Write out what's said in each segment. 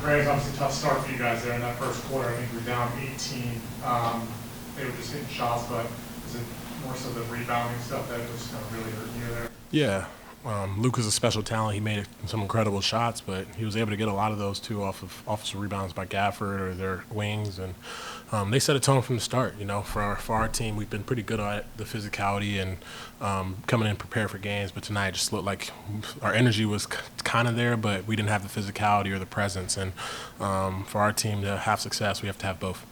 Granted, obviously tough start for you guys there in that first quarter. I think we were down 18. They were just hitting shots, but is it more so the rebounding stuff that was kind of really hurting you there? Yeah, Luka's a special talent. He made some incredible shots, but he was able to get a lot of those too off of offensive rebounds by Gafford or their wings, and they set a tone from the start. You know, for our team, we've been pretty good at the physicality and coming in prepared for games. But tonight, it just looked like our energy was kind of there, but we didn't have the physicality or the presence. And for our team to have success, we have to have both.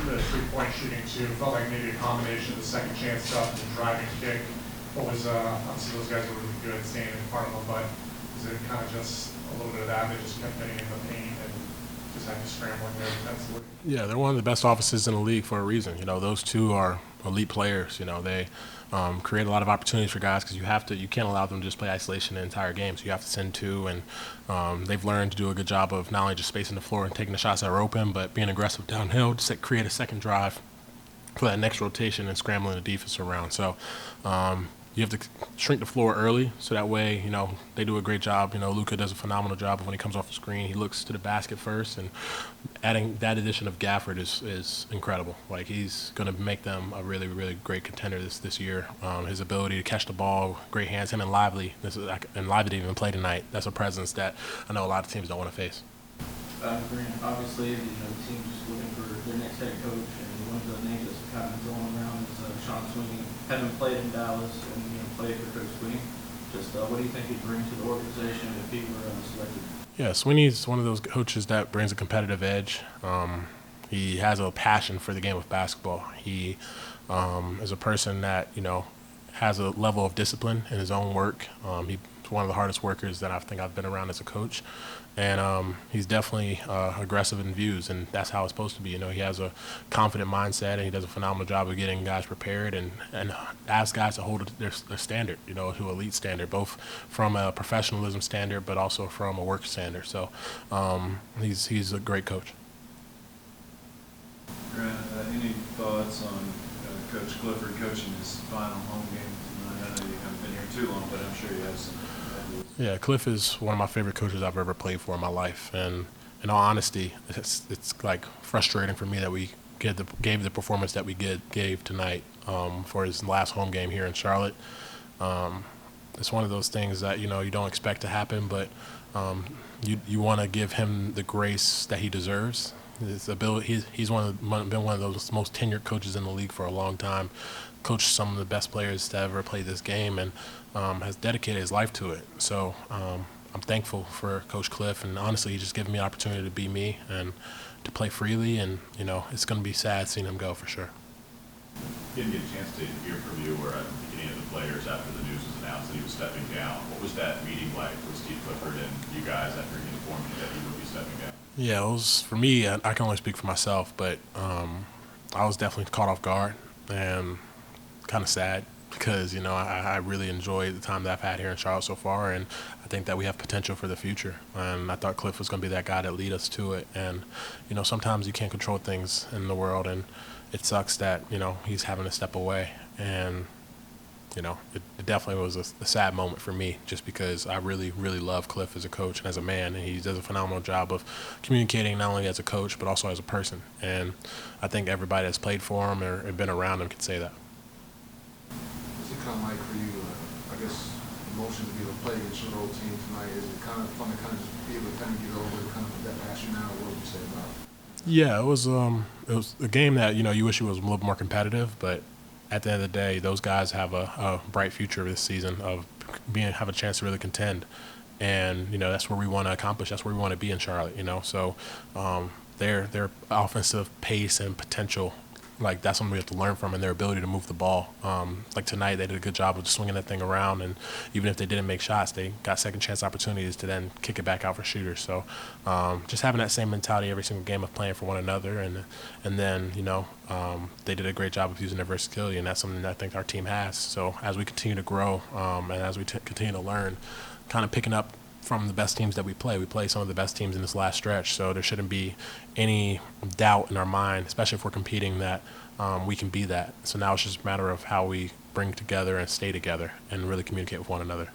The three-point shooting too felt like maybe a combination of the second chance stuff and the driving kick. What was obviously those guys were really good staying in front of them, but is it kind of just a little bit of that? They just kept getting in the paint and just had to scramble in there defensively. Yeah, they're one of the best offenses in the league for a reason. You know, those two are elite players. You know, they create a lot of opportunities for guys because you can't allow them to just play isolation the entire game. So you have to send two, and they've learned to do a good job of not only just spacing the floor and taking the shots that are open, but being aggressive downhill to create a second drive for that next rotation and scrambling the defense around. So you have to shrink the floor early so that way, you know, they do a great job. You know, Luka does a phenomenal job of when he comes off the screen, he looks to the basket first, and adding that addition of Gafford is incredible. Like, he's going to make them a really, really great contender this year. His ability to catch the ball, great hands, him and Lively. And Lively didn't even play tonight. That's a presence that I know a lot of teams don't want to face. Obviously, the team's just looking for their next head coach, and one of the names that's kind of going around is Sean Sweeney. Having played in Dallas and played for Coach Sweeney, just what do you think he'd bring to the organization if he were selected? Yeah, Sweeney's one of those coaches that brings a competitive edge. He has a passion for the game of basketball. He is a person that has a level of discipline in his own work. He's one of the hardest workers that I think I've been around as a coach. And he's definitely aggressive in views, and that's how it's supposed to be. He has a confident mindset, and he does a phenomenal job of getting guys prepared and ask guys to hold their standard, to elite standard, both from a professionalism standard but also from a work standard. So he's a great coach. Grant, any thoughts on Coach Clifford coaching his final home game tonight? I know you haven't been here too long, but I'm sure you have some. Yeah, Cliff is one of my favorite coaches I've ever played for in my life, and in all honesty, it's like frustrating for me that we gave the performance that we gave tonight for his last home game here in Charlotte. It's one of those things that you don't expect to happen, but you want to give him the grace that he deserves. His ability, he's been one of those most tenured coaches in the league for a long time. Coached some of the best players to ever play this game, and has dedicated his life to it. So I'm thankful for Coach Cliff, and honestly, he's just given me an opportunity to be me and to play freely. And it's going to be sad seeing him go for sure. Didn't get a chance to hear from you or any of the players after the news was announced that he was stepping down. What was that meeting like with Steve Clifford and you guys after he informed you that he would be stepping down? Yeah, it was, for me, I can only speak for myself, but I was definitely caught off guard and kind of sad because, I really enjoyed the time that I've had here in Charlotte so far, and I think that we have potential for the future. And I thought Cliff was going to be that guy that lead us to it. And, sometimes you can't control things in the world, and it sucks that, he's having to step away. And, it definitely was a sad moment for me just because I really, really love Cliff as a coach and as a man, and he does a phenomenal job of communicating not only as a coach but also as a person. And I think everybody that's played for him or been around him can say that. What's it kind of like for you, I guess, emotion to be able to play against your old team tonight? Is it kind of fun to kind of just be able to kind of get over kind of that passion now? What would you say about it? Yeah, it was a game that, you wish it was a little more competitive, but at the end of the day, those guys have a bright future this season of have a chance to really contend. And, that's where we want to accomplish. That's where we want to be in Charlotte, So their offensive pace and potential, like, that's something we have to learn from, and their ability to move the ball. Like tonight, they did a good job of just swinging that thing around, and even if they didn't make shots, they got second chance opportunities to then kick it back out for shooters. So just having that same mentality every single game of playing for one another, and then they did a great job of using their versatility, and that's something that I think our team has. So as we continue to grow and as we continue to learn, kind of picking up from the best teams that we play some of the best teams in this last stretch, so there shouldn't be any doubt in our mind, especially if we're competing, that we can be that. So now it's just a matter of how we bring together and stay together and really communicate with one another.